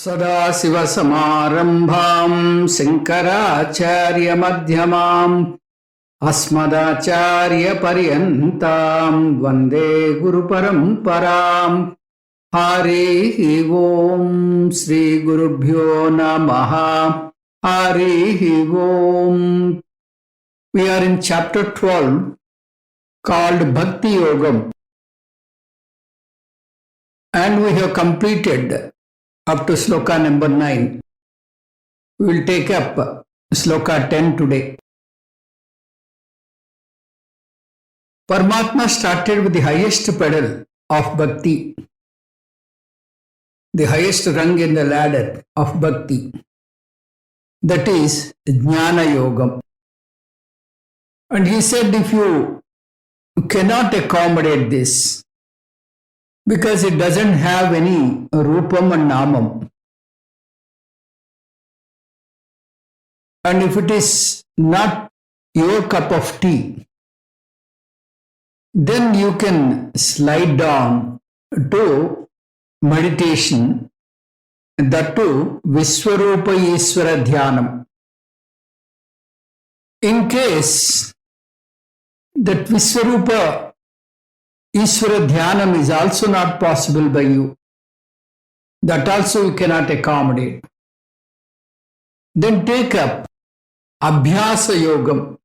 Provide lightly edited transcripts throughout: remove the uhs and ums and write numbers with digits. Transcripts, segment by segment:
सदाशिवसमारम्भां शङ्कराचार्यमध्यमाम् अस्मदाचार्यपर्यन्तां वन्दे गुरुपरम्पराम्। हरिः ओं श्रीगुरुभ्यो नमः। हरिः ओं. We are in chapter 12 called Bhaktiyoga, and we have completed up to sloka number 9. We will take up sloka 10 today. Paramatma started with the highest pedal of bhakti, the highest rung in the ladder of bhakti, that is Jnana Yoga. And he said, if you cannot accommodate this, because it doesn't have any rupam and namam, and if it is not your cup of tea, then you can slide down to meditation, that too Viswarupa Ishvara Dhyanam. In case that Viswarupa Ishvara Dhyanam is also not possible by you, that also you cannot accommodate, then take up Abhyasa Yogam,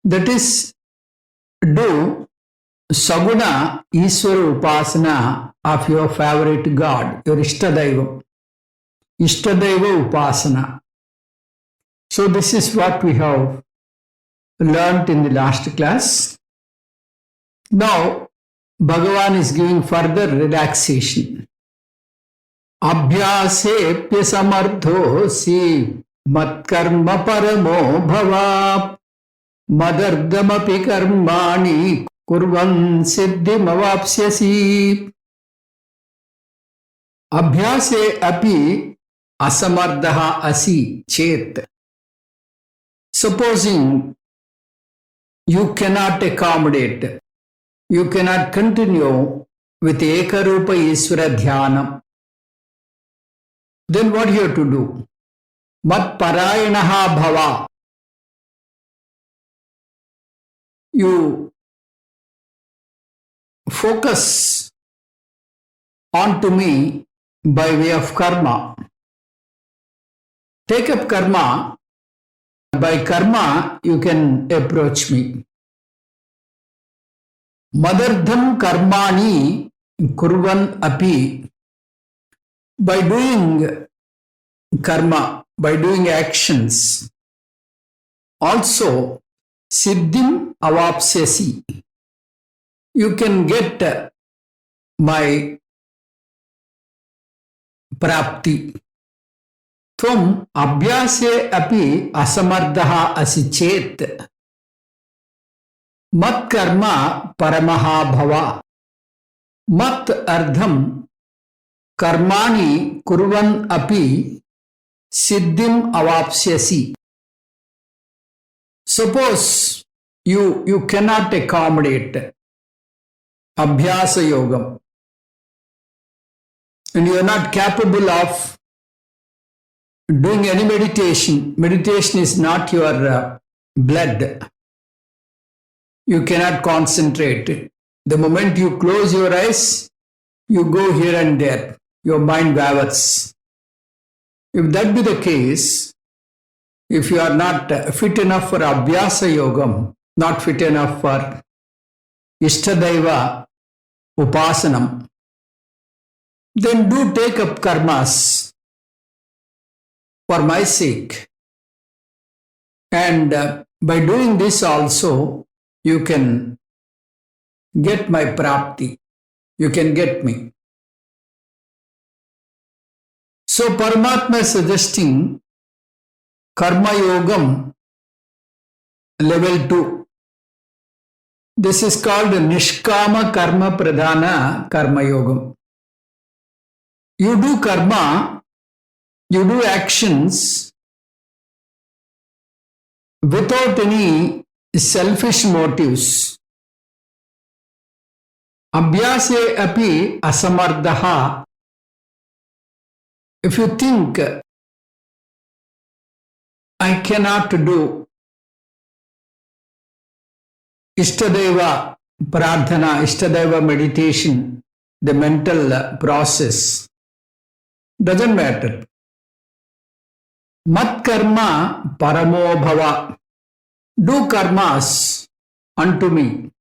that is, do Saguna Ishvara Upasana of your favorite God, your Ishtadaiva Upasana. So this is what we have learnt in the last class. Now, Bhagavan is giving further relaxation. Abhyasepya samardhosi matkarma paramo bhava madardamapi karmani kurvan siddhim avapsyasi. Abhyase api asamardha asi chet. Supposing you cannot accommodate, you cannot continue with Ekarupa Ishvara Dhyanam, then what you have to do? Mat parayanaha bhava. You focus onto me by way of karma. Take up karma. By karma, you can approach me. Madardham karmani kurvan api. By doing karma, by doing actions, also siddhim avapsyasi. You can get my prapti. Tvam abhyase api asamardha asi chet. Mat karma paramaha bhava. Mat ardham karmani kurvan api siddhim avapsyasi. Suppose you cannot accommodate Abhyasa Yogam, and you are not capable of doing any meditation. Meditation is not your blood. You cannot concentrate. The moment you close your eyes, you go here and there. Your mind wavers. If that be the case, if you are not fit enough for Abhyasa Yogam, not fit enough for Ishtadaiva Upasanam, then do take up karmas for my sake. And by doing this also, you can get my prapti. You can get me. So Paramatma is suggesting Karma Yogam level 2. This is called Nishkama Karma Pradhana Karma Yogam. You do karma, you do actions without any selfish motives. Abhyase api asamardha If you think, I cannot do Ishtadeva Pradhana, Ishtadeva meditation, the mental process, doesn't matter. Mat karma paramo bhava. Do karmas unto me.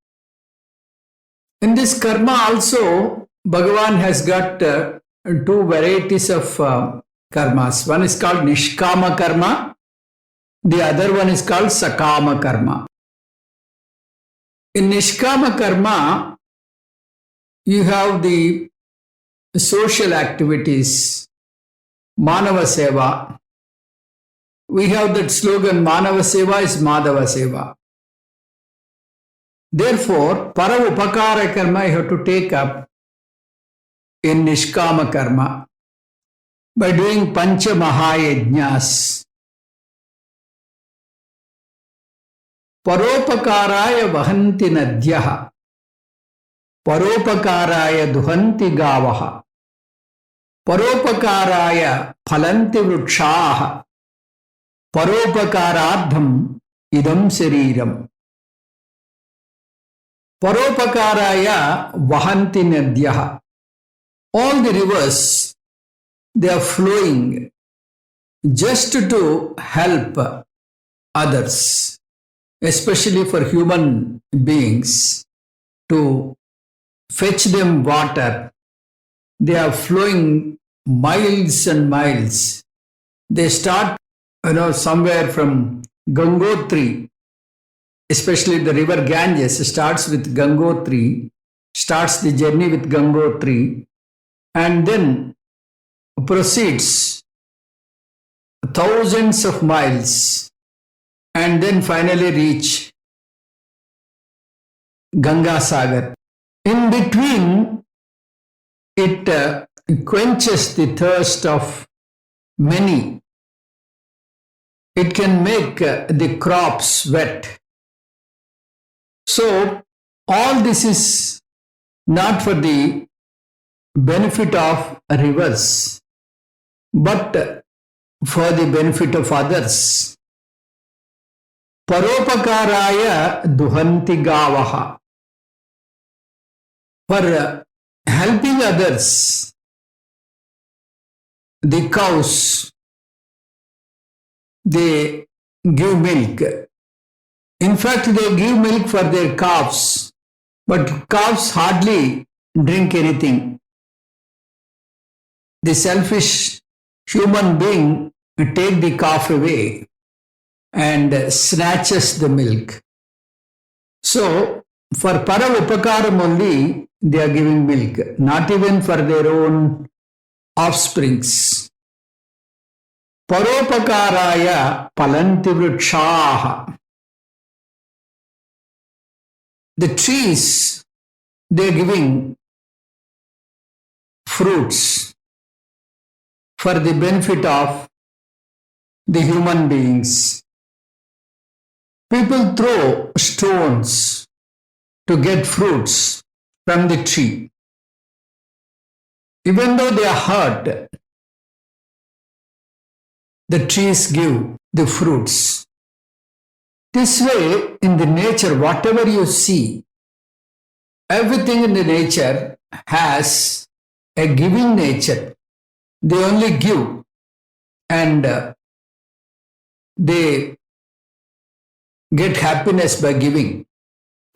In this karma also, Bhagavan has got two varieties of karmas. One is called Nishkama karma. The other one is called Sakama karma. In Nishkama karma, you have the social activities, Manava Seva. We have that slogan, Manava Seva is Madhava Seva. Therefore, Para Upakara karma you have to take up in Nishkama karma by doing Pancha Mahayajnas. Paropakaraya vahanti nadyaha. Paropakaraya duhanti gavaha. Paropakaraya phalanti vrukshaha. Paropakarardham idam sariram. Paropakaraya vahanti nadyaha. All the rivers, they are flowing just to help others, especially for human beings, to fetch them water. They are flowing miles and miles. They start, somewhere from Gangotri, especially the river Ganges starts with Gangotri, starts the journey with Gangotri, and then proceeds thousands of miles, and then finally reach Ganga Sagar. In between, it quenches the thirst of many. It can make the crops wet. So, all this is not for the benefit of rivers, but for the benefit of others. Paropakaraya duhanti gavaha. For helping others, the cows, they give milk. In fact, they give milk for their calves, but calves hardly drink anything. The selfish human being take the calf away and snatches the milk. So, for para upakaram only, they are giving milk, not even for their own offsprings. Paropakaraya palanti vrukshaha. The trees, they are giving fruits for the benefit of the human beings. People throw stones to get fruits from the tree. Even though they are hurt, the trees give the fruits. This way, in the nature, whatever you see, everything in the nature has a giving nature. They only give, and they get happiness by giving.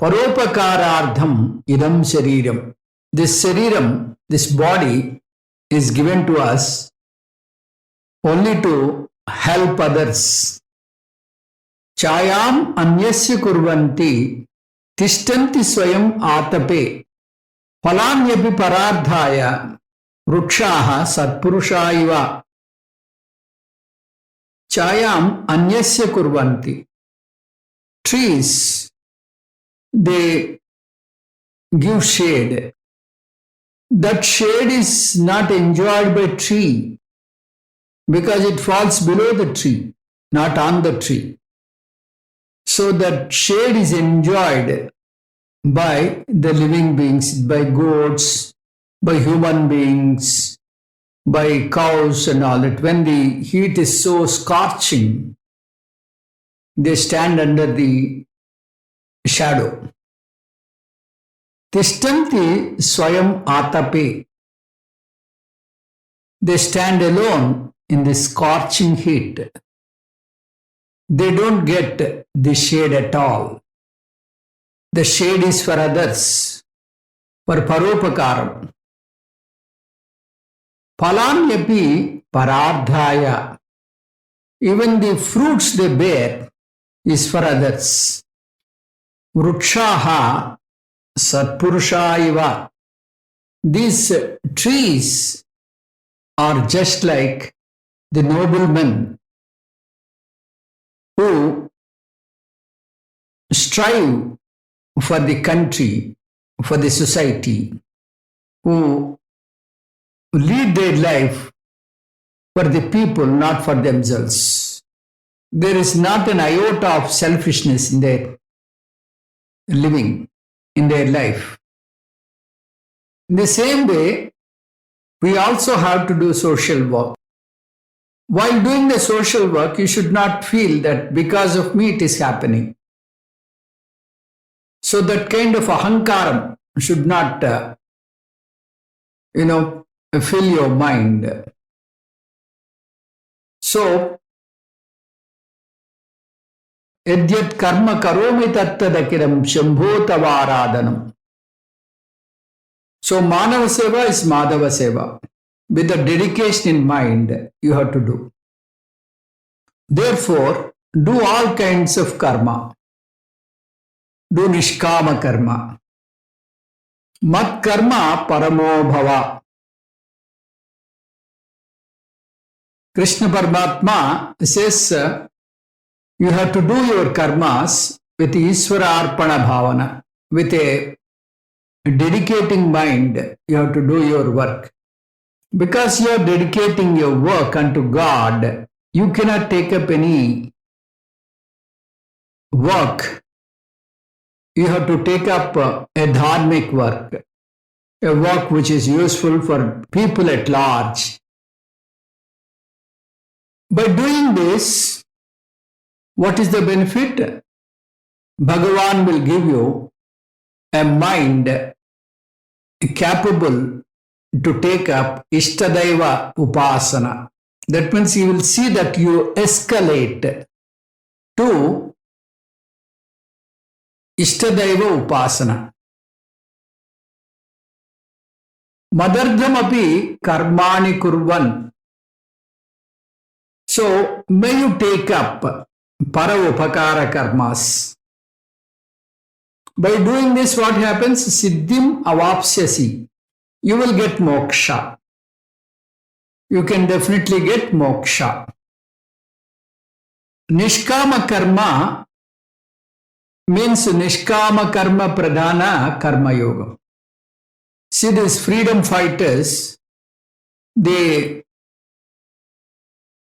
Paropakarardham idam shariram. This shariram, this body, is given to us only to help others. Chayam anyasya kurvanti tishtanti swayam atape phalanyapi paradhaya vrukshaha satpurushaiva. Chayam anyasya kurvanti. Trees, they give shade. That shade is not enjoyed by tree because it falls below the tree, not on the tree. So that shade is enjoyed by the living beings, by goats, by human beings, by cows and all that. When the heat is so scorching, they stand under the shadow. Tishtanti swayam atape. They stand alone in the scorching heat. They don't get the shade at all. The shade is for others, for paropakaram. Phalanyapi parardhaya. Even the fruits they bear is for others. Vrukshaha satpurusha. These trees are just like the noblemen who strive for the country, for the society, who lead their life for the people, not for themselves. There is not an iota of selfishness in their living, in their life. In the same way, we also have to do social work. While doing the social work, you should not feel that because of me it is happening. So that kind of ahankaram should not, fill your mind. So, Edyat karma karomi tattadakiram shambhotavaradhanam. So, Manava Seva is Madhava Seva. With the dedication in mind, you have to do. Therefore, do all kinds of karma. Do nishkama karma. Mat karma paramo bhava. Krishna Paramatma says, you have to do your karmas with Ishvara Arpana Bhavana, with a dedicating mind. You have to do your work. Because you are dedicating your work unto God, you cannot take up any work. You have to take up a dharmic work, a work which is useful for people at large. By doing this, what is the benefit? Bhagavan will give you a mind capable to take up Ishtadaiva Upasana. That means you will see that you escalate to Ishtadaiva Upasana. Madardham api karmani kurvan. So, may you take up para-upakara karmas. By doing this, what happens? Siddhim avapsyasi. You will get moksha. You can definitely get moksha. Nishkama karma means Nishkama karma pradhana karma yoga. See, these freedom fighters, they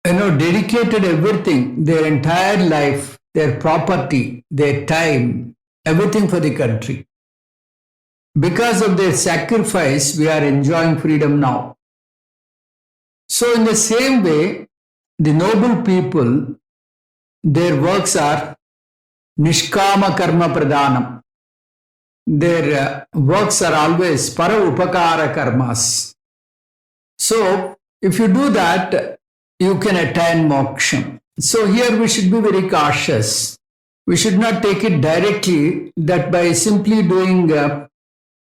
dedicated everything, their entire life, their property, their time, everything for the country. Because of their sacrifice, we are enjoying freedom now. So in the same way, the noble people, their works are Nishkama karma pradhanam. Their works are always para upakara karmas. So if you do that, you can attain moksha. So here we should be very cautious. We should not take it directly that by simply doing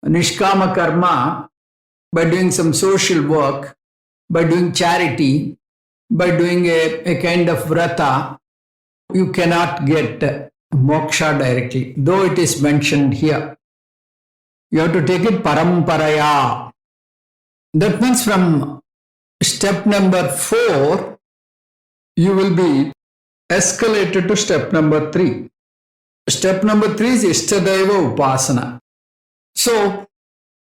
Nishkama karma, by doing some social work, by doing charity, by doing a kind of vrata, you cannot get moksha directly, though it is mentioned here. You have to take it paramparaya. That means from step number 4, you will be escalated to step number 3. Step number 3 is Ishtadaiva Upasana. So,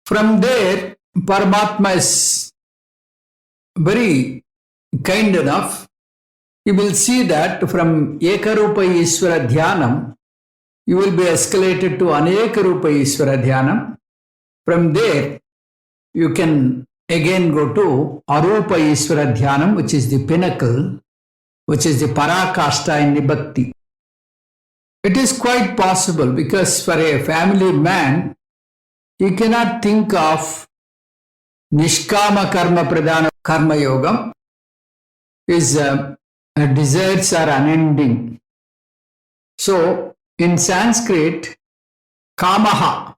from there, Paramatma is very kind enough. You will see that from Ekarupa Ishvara Dhyanam, you will be escalated to Anekarupa Ishvara Dhyanam. From there, you can again go to Arupa Isvara Dhyanam, which is the pinnacle, which is the Parakashta in the Bhakti. It is quite possible because for a family man, he cannot think of Nishkama Karma Pradhana Karma Yogam. His desires are unending. So, in Sanskrit, Kamaha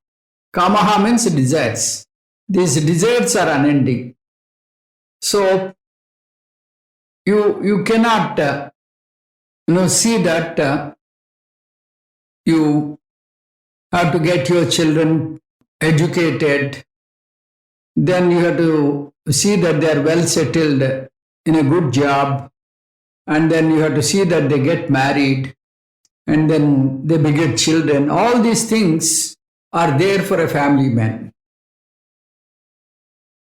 means desires. These desires are unending. So, you cannot see that you have to get your children educated, then you have to see that they are well settled in a good job, and then you have to see that they get married, and then they beget children. All these things are there for a family man.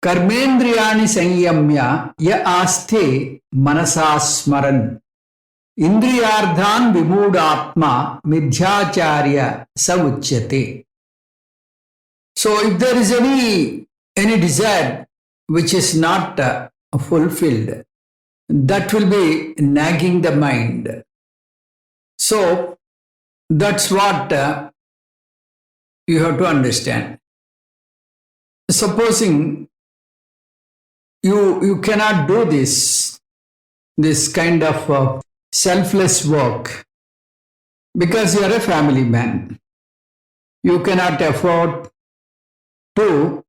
Karmendriyani sanyamya ya aste manasasmaran indriyardhan vimudatma midhyacharya savuchyate. So if there is any desire which is not fulfilled, that will be nagging the mind. So that's what you have to understand. Supposing you cannot do this kind of selfless work because you are a family man. You cannot afford to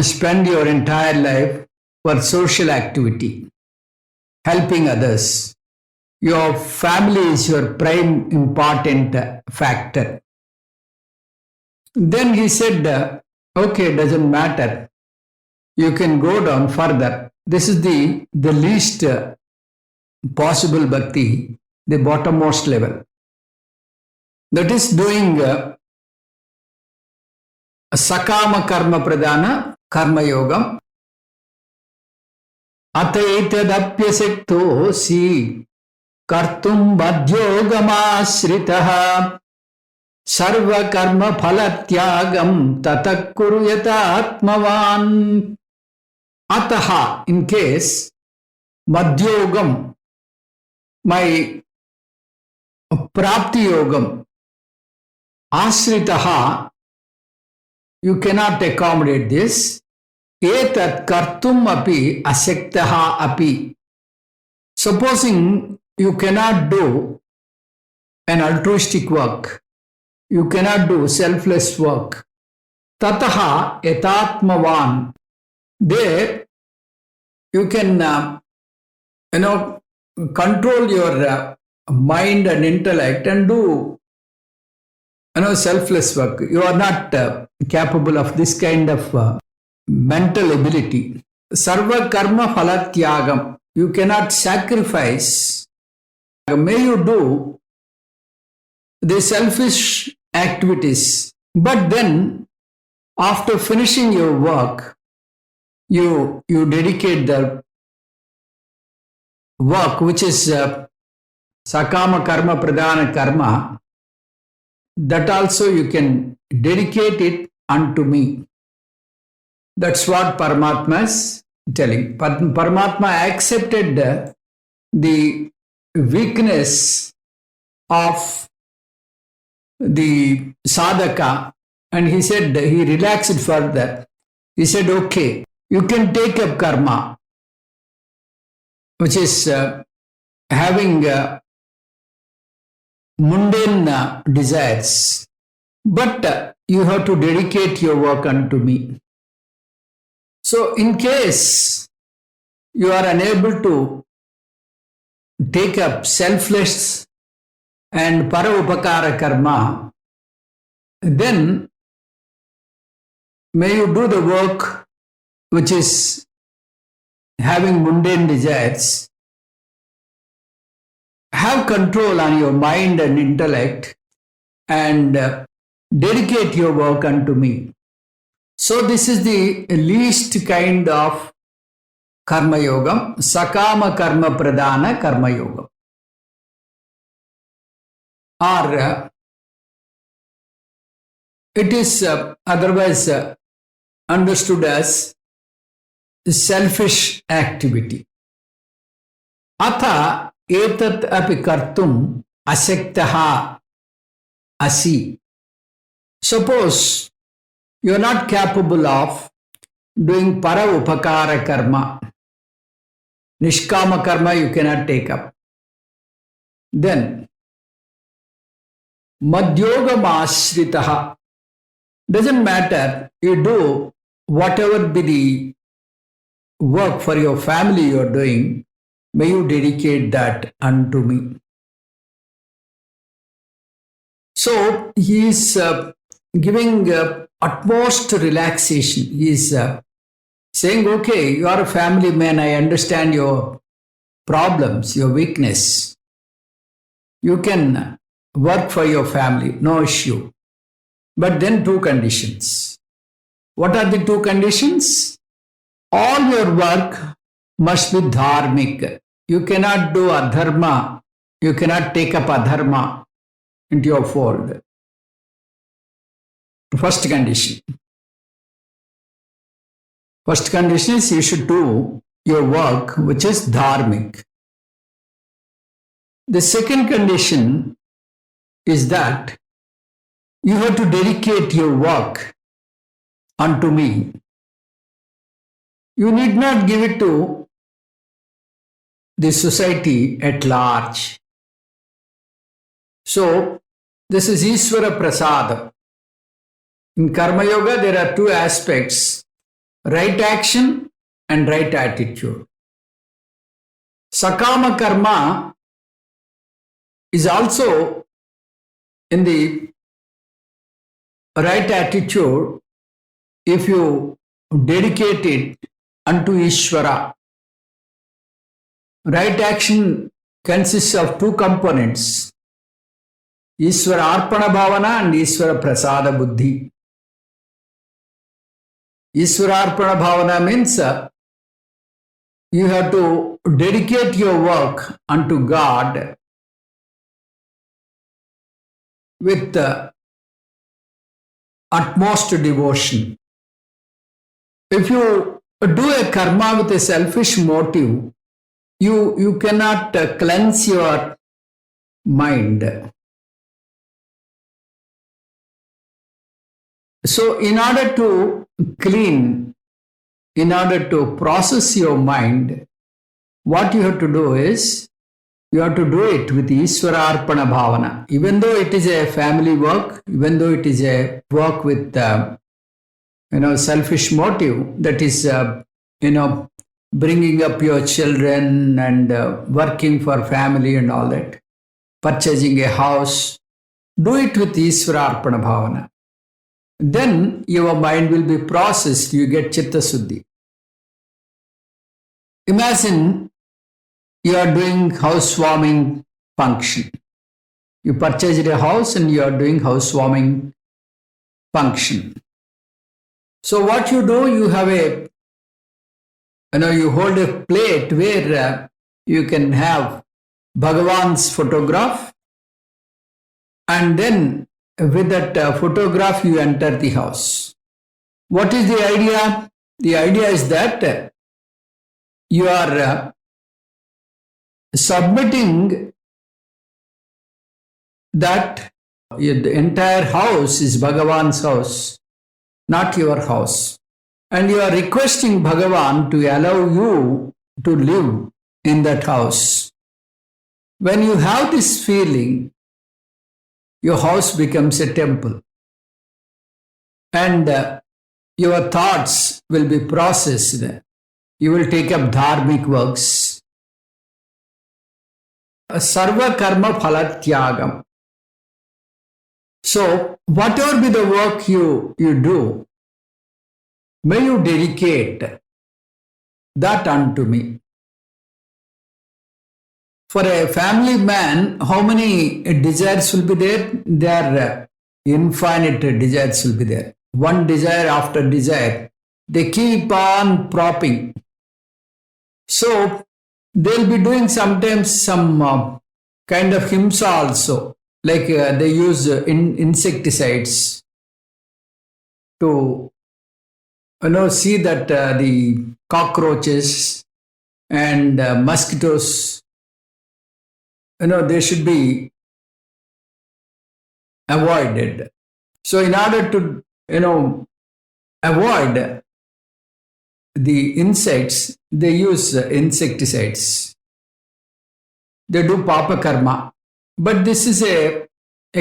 spend your entire life for social activity, helping others. Your family is your prime important factor. Then he said, okay, doesn't matter. You can go down further. This is the least possible bhakti, the bottommost level. That is doing Sakama Karma Pradhana Karma Yogam. Ataitadapyasektosi Kartum Bhaktiyogamasritaha Sarva Karma Phalatyagam Tatakkuruyata Atmavan. Ataha, in case, Bhaktiyoga, my Prapti Yogam, Asritaha, you cannot accommodate this. Etat kartum api asektaha api. Supposing you cannot do an altruistic work, you cannot do selfless work. Tataha etatmavan. There you can control your mind and intellect and do selfless work. You are not capable of this kind of mental ability. Sarva karma phalatyagam. You cannot sacrifice. May you do the selfish activities, but then after finishing your work, you dedicate the work which is Sakama Karma Pradhana Karma. That also you can dedicate it unto me. That's what Paramatma is telling. Paramatma accepted the weakness of the sadhaka, and he said, he relaxed further. He said, okay, you can take up karma, which is having mundane desires, but you have to dedicate your work unto me. So in case you are unable to take up selfless and para-upakara karma, then may you do the work which is having mundane desires. Have control on your mind and intellect and dedicate your work unto me. So this is the least kind of karma yogam, sakama karma pradhana karma yogam. Or it is otherwise understood as selfish activity. Atha etat api kartum asaktaha asi. Suppose you are not capable of doing para upakara karma. Nishkama karma you cannot take up. Then, madhyogam ashritaha. Doesn't matter, you do whatever be the work for your family you are doing, may you dedicate that unto me. So, he is giving utmost relaxation. He is saying, okay, you are a family man, I understand your problems, your weakness. You can work for your family, no issue. But then two conditions. What are the two conditions? All your work must be dharmic. You cannot do adharma. You cannot take up adharma into your fold. First condition. First condition is you should do your work which is dharmic. The second condition is that you have to dedicate your work unto me. You need not give it to the society at large. So, this is Ishvara Prasada. In Karma Yoga, there are two aspects, right action and right attitude. Sakama Karma is also in the right attitude if you dedicate it unto Ishvara. Right action consists of two components, Ishvara Arpana Bhavana and Ishvara Prasada Buddhi. Ishvara Arpana Bhavana means you have to dedicate your work unto God with utmost devotion. If you do a karma with a selfish motive, you cannot cleanse your mind. So, in order to clean, in order to process your mind, what you have to do is, you have to do it with Ishvara Arpana Bhavana. Even though it is a family work, even though it is a work with selfish motive, that is bringing up your children and working for family and all that, purchasing a house, do it with Ishvara Arpana Bhavana. Then your mind will be processed, you get Chitta Suddhi. Imagine you are doing housewarming function. You purchased a house and you are doing housewarming function. So what you do, you have you hold a plate where you can have Bhagavan's photograph, and then with that photograph you enter the house. What is the idea? The idea is that you are submitting that the entire house is Bhagavan's house, not your house. And you are requesting Bhagavan to allow you to live in that house. When you have this feeling, your house becomes a temple. And your thoughts will be processed. You will take up dharmic works. Sarva karma phalatyagam. So, whatever be the work you do, may you dedicate that unto me. For a family man, how many desires will be there? There are infinite desires will be there. One desire after desire. They keep on propping. So, they'll be doing sometimes some kind of himsa also. Like they use insecticides to see that the cockroaches and mosquitoes, they should be avoided. So in order to, avoid the insects, they use insecticides. They do papa karma. But this is a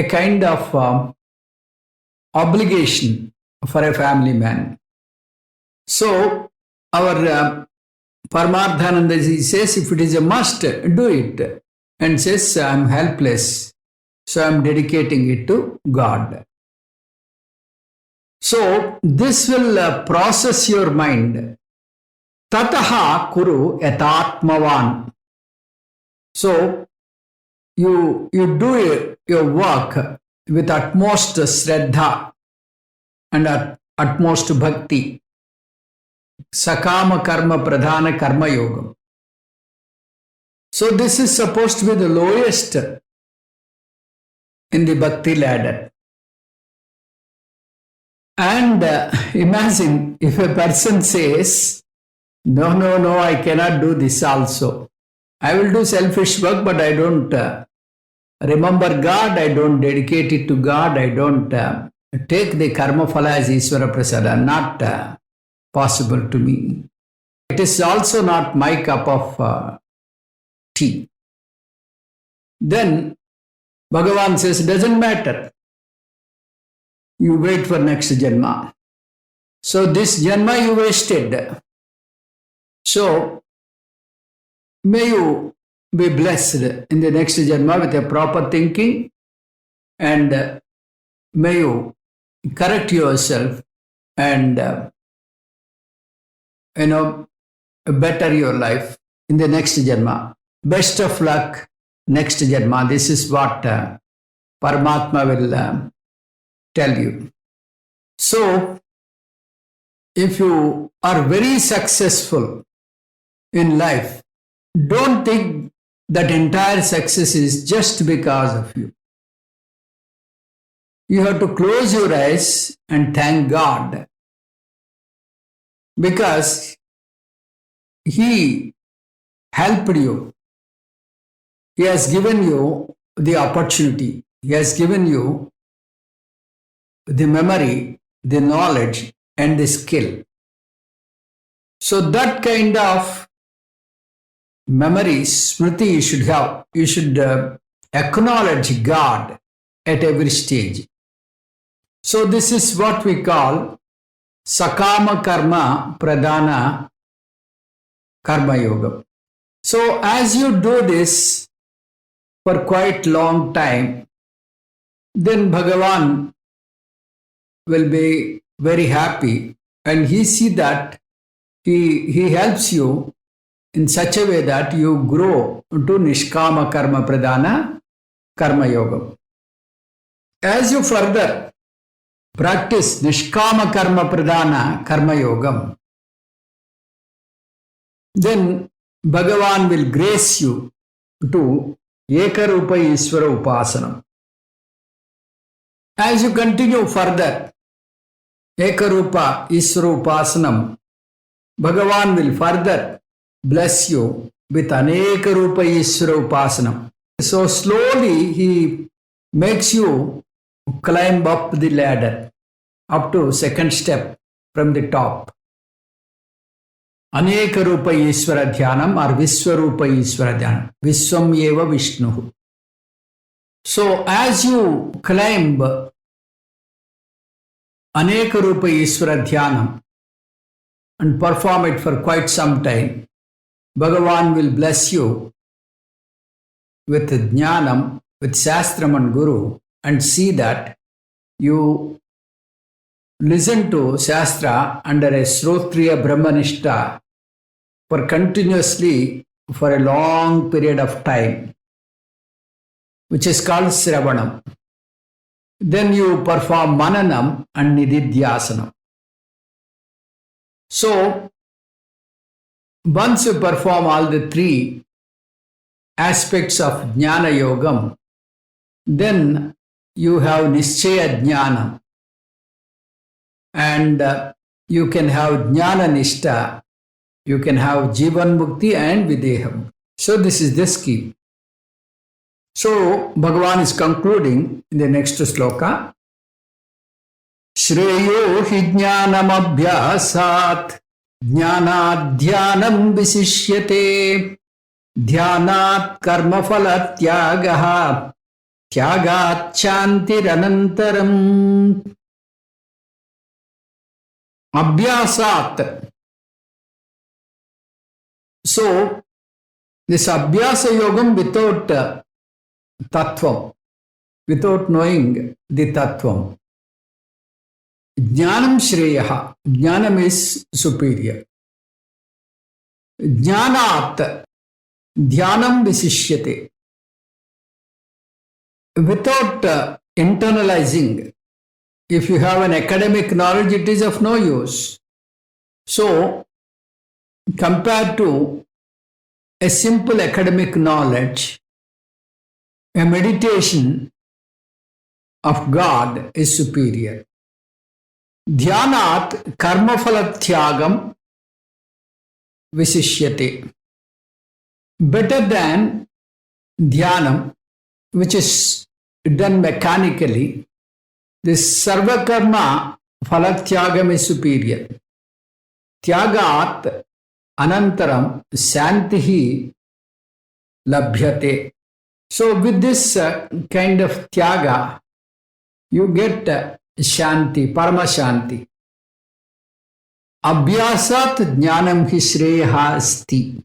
kind of obligation for a family man. So our Paramarthananda he says, if it is a must, do it. And says, I'm helpless, so I'm dedicating it to God. So this will process your mind. Tataha kuru yatatmavan. So you do your work with utmost shraddha and utmost bhakti. Sakama karma pradhana karma yogam. So this is supposed to be the lowest in the bhakti ladder. And imagine if a person says, no, I cannot do this also. I will do selfish work, but I don't remember God, I don't dedicate it to God, I don't take the karma phala as Ishvara Prasada, not possible to me. It is also not my cup of tea. Then Bhagavan says, doesn't matter. You wait for next janma. So this janma you wasted. So may you be blessed in the next janma with a proper thinking, and may you correct yourself and better your life in the next janma. Best of luck next janma. This is what Paramatma will tell you. So if you are very successful in life, don't think that entire success is just because of you. You have to close your eyes and thank God, because He helped you. He has given you the opportunity. He has given you the memory, the knowledge, and the skill. So that kind of memory, smriti you should have. You should acknowledge God at every stage. So this is what we call sakama karma pradhana karma yoga. So as you do this for quite long time, then Bhagavan will be very happy, and he see that he helps you in such a way that you grow to nishkama karma pradhana karma yoga. As you further practice nishkama karma pradhana karma yogam, then Bhagavan will grace you to ekarupa Ishvara upasanam. As you continue further ekarupa Ishvara upasanam, Bhagavan will further bless you with aneka rupa Ishvara upasanam. So slowly he makes you climb up the ladder, up to second step from the top. Aneka rupa Ishvara dhyanam or Viswarupa Ishvara dhyanam. Viswam eva Vishnu. So as you climb aneka rupa Ishvara dhyanam and perform it for quite some time, Bhagavan will bless you with jnanam, with Shastram and Guru, and see that you listen to Shastra under a Srotriya Brahmanishta for continuously for a long period of time, which is called Sravanam. Then you perform Mananam and Nididhyasanam. So, once you perform all the three aspects of Jnana Yogam, then you have Nischaya Jnanam. And you can have Jnana Nishta, you can have Jivan Mukti and Videham. So this is the scheme. So Bhagavan is concluding in the next sloka. Shreyo hi jnanam abhyasat jnanadhyanam visishyate dhyanat karmafala tyagaha tyagat shantiranantaram. Abhyasat. So this Abhyasa Yogam without Tattvam, without knowing the Tattvam. Jnanam Shreyaha. Jnanam is superior. Jnanat. Dhyanam Visishyate. Without internalizing, if you have an academic knowledge, it is of no use. So, compared to a simple academic knowledge, a meditation of God is superior. Dhyanat karmafala tyagam visishyate. Better than dhyanam, which is done mechanically, this sarva karma phalatyagam is superior. Tyagat anantaram santihi labhyate. So with this kind of tyaga, you get shanti, parama shanti. Abhyasat jnanam hi shreyaha asti.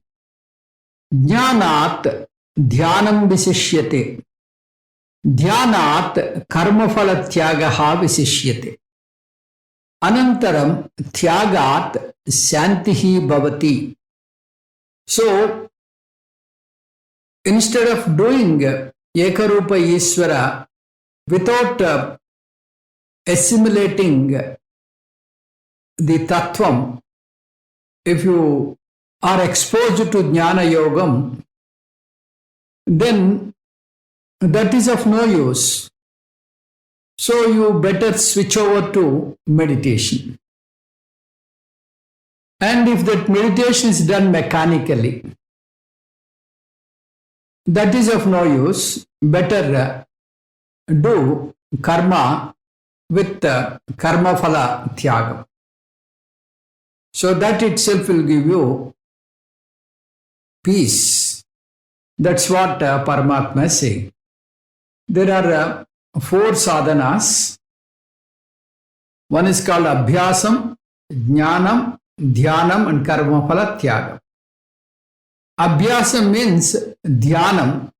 Jnanat dhyanam visishyate. Dhyanat karmafala tyagaha visishyate. Anantaram tyagat shantihi bhavati. So, instead of doing Ekarupa Ishvara without assimilating the Tattvam, if you are exposed to Jnana Yogam, then that is of no use. So you better switch over to meditation. And if that meditation is done mechanically, that is of no use. Better do karma with karma phala tyagam. So that itself will give you peace. That's what Paramatma is saying. There are 4 sadhanas. One is called Abhyasam, Jnanam, Dhyanam and Karma Phala Tyagam. Abhyasam means Dhyanam,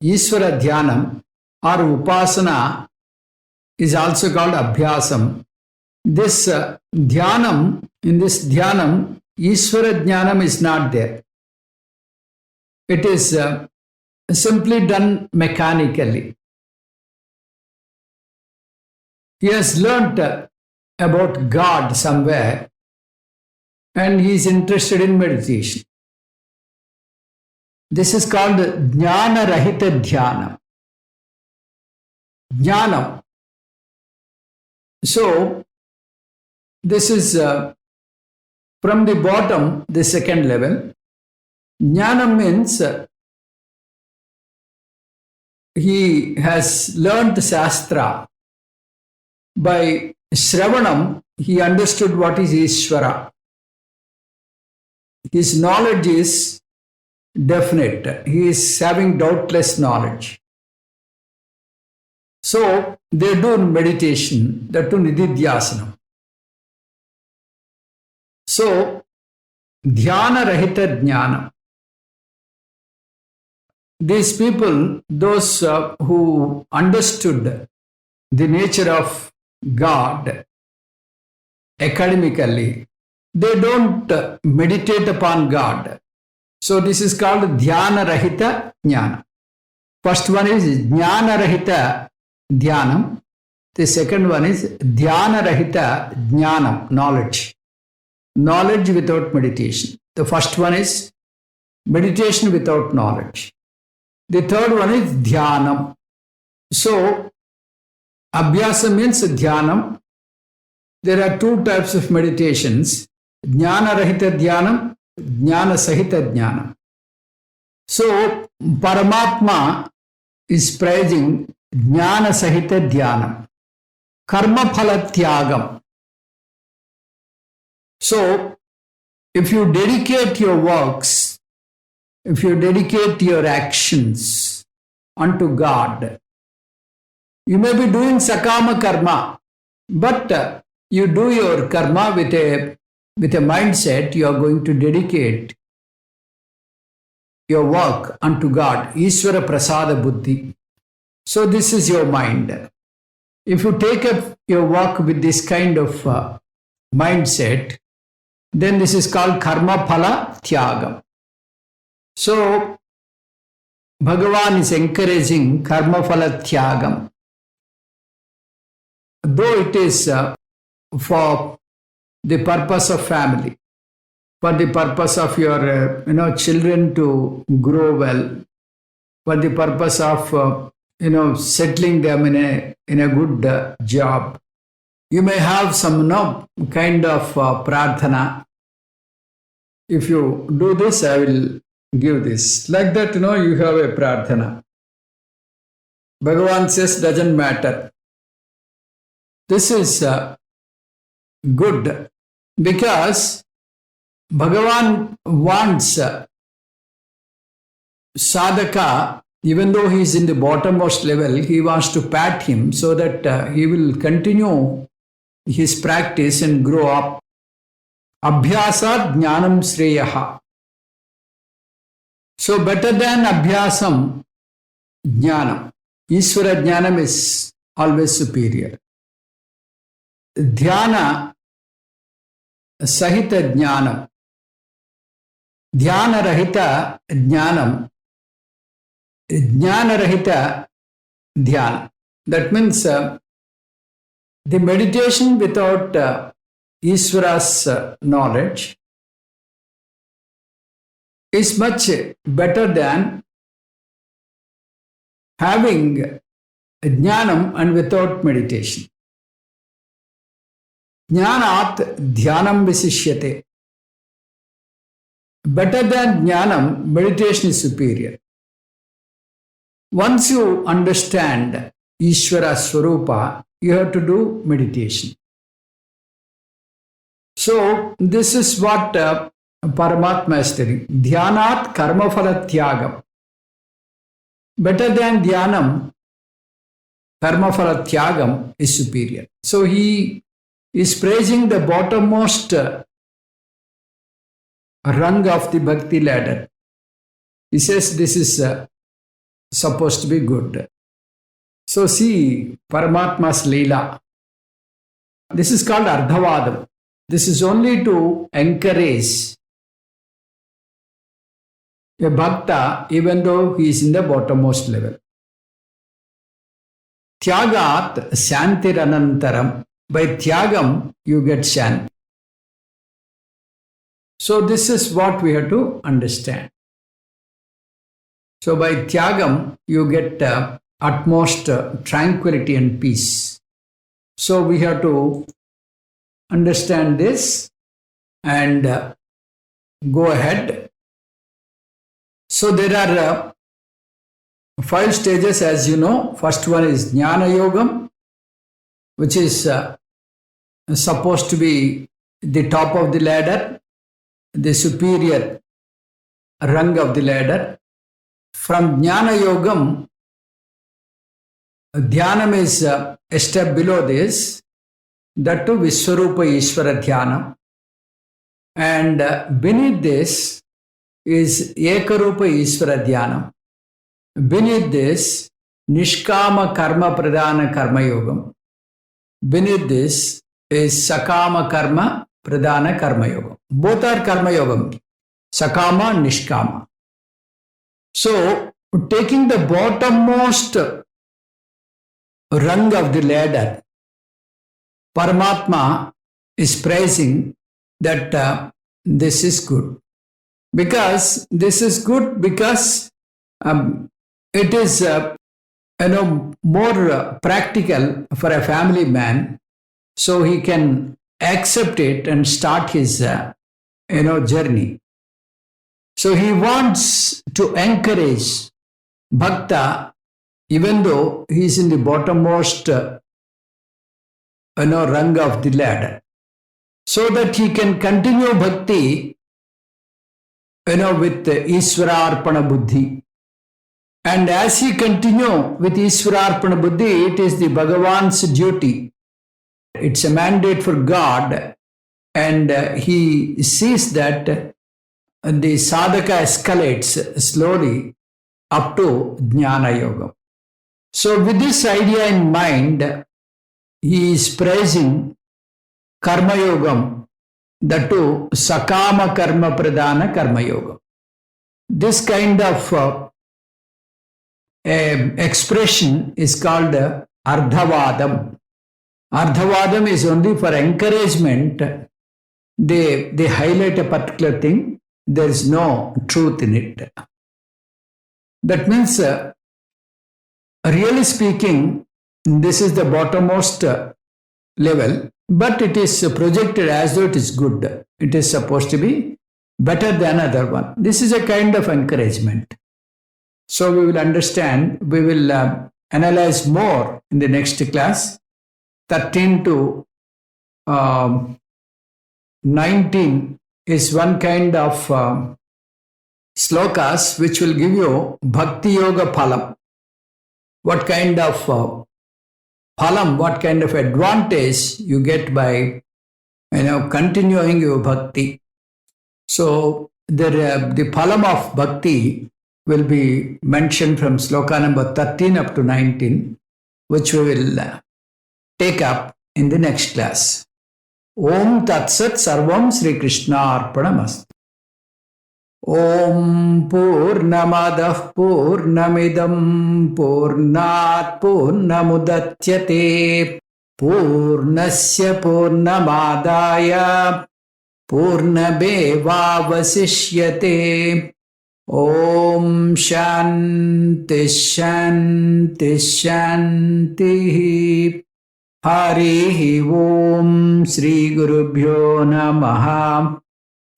Ishvara Dhyanam or Upasana is also called Abhyasam. This Dhyanam, in this Dhyanam, Ishvara Jnanam is not there. It is simply done mechanically. He has learnt about God somewhere and he is interested in meditation. This is called Jnana Rahita Dhyana. Jnanam. So, this is from the bottom, the second level. Jnanam means he has learnt Shastra. By Shravanam, he understood what is Ishvara. His knowledge is definite. He is having doubtless knowledge. So, they do meditation, that to Nididhyasana. So, Dhyana Rahita Jnana. These people, those who understood the nature of God academically, they don't meditate upon God. So this is called Dhyana Rahita Jnana. First one is Jnana Rahita Dhyanam. The second one is Dhyana Rahita Jnanam, knowledge. Knowledge without meditation. The first one is meditation without knowledge. The third one is Dhyanam. So Abhyasa means Dhyanam. there are two types of meditations, Jnana Rahita Dhyanam, Jnana Sahita Dhyanam. So, Paramatma is praising Jnana Sahita Dhyanam, Karma Phala Tyagam. So, if you dedicate your works, if you dedicate your actions unto God, you may be doing Sakama Karma, but you do your karma with a mindset you are going to dedicate your work unto God, Ishvara Prasada Buddhi. So this is your mind. If you take up your work with this kind of mindset, then this is called Karma Phala Tyagam. So Bhagavan is encouraging Karma Phala Tyagam. Though it is for the purpose of family, for the purpose of your children to grow well, for the purpose of settling them in a good job, you may have some kind of prarthana. If you do this, I will give this. Like that, you have a prarthana. Bhagavan says, doesn't matter. This is good because Bhagavan wants sadhaka, even though he is in the bottommost level, he wants to pat him so that he will continue his practice and grow up. Abhyasat jnanam sreyaha. So better than abhyasam, jnanam. Ishvara jnanam is always superior. Dhyana Sahita Jnanam, Dhyana Rahita Jnanam, Jnana Rahita Dhyana. That means the meditation without Ishvara's knowledge is much better than having Jnanam and without meditation. Jnanat dhyanam visishyate. Better than jnanam, meditation is superior. Once you understand Ishvara Swarupa, you have to do meditation. So, this is what Paramatma is telling. Dhyanat karma phala tyagam. Better than dhyanam, karma phala tyagam is superior. So, he is praising the bottommost rung of the bhakti ladder. He says this is supposed to be good. So see Paramatma's Leela. This is called Ardhavadam. This is only to encourage a bhakta even though he is in the bottommost level. Tyagat Shantiranantaram. By Tyagam, you get Shanti. So this is what we have to understand. So by Tyagam, you get utmost tranquility and peace. So we have to understand this and go ahead. So there are 5 stages, as you know. First one is Jnana Yogam, which is supposed to be the top of the ladder, the superior rung of the ladder. From Jnana Yogam, Dhyanam is a step below this, that to Vishwarupa Ishvara Dhyanam. And beneath this is Ekarupa Ishvara Dhyanam. Beneath this, Nishkama Karma Pradhana Karma Yogam. Beneath this is Sakama Karma Pradhana Karma Yogam. Both are Karma Yogam. Sakama, Nishkama. So, taking the bottommost rung of the ladder, Paramatma is praising that this is good. Because this is good because it is more practical for a family man so he can accept it and start his journey. So he wants to encourage Bhakta, even though he is in the bottommost rung of the ladder, so that he can continue bhakti with Ishwararpana Buddhi. And as he continue with Ishwararpana Buddhi, it is the Bhagavan's duty. It's a mandate for God, and he sees that the sadhaka escalates slowly up to Jnana Yoga. So with this idea in mind, he is praising Karma Yogam, that too Sakama Karma Pradhana Karma Yoga. This kind of expression is called Ardhavadam. Ardhavadam is only for encouragement. They highlight a particular thing. There is no truth in it. That means, really speaking, this is the bottommost level, but it is projected as though it is good. It is supposed to be better than other one. This is a kind of encouragement. So we will understand, we will analyze more in the next class. 13 to 19 is one kind of slokas which will give you Bhaktiyoga phalam. What kind of phalam, what kind of advantage you get by continuing your bhakti. So the phalam of bhakti will be mentioned from sloka number 13 up to 19, which we will take up in the next class. Om Tat Sat Sarvam Sri Krishna Arpanamastu. Om Purnamadah Purnamidam Purnat Purnamudatyate Purnasya Purnamadaya Purnabevavasishyate. Om Shanti Shanti Shanti. Harihi Om Sri Gurubhyo Namaha.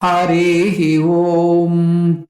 Harihi Om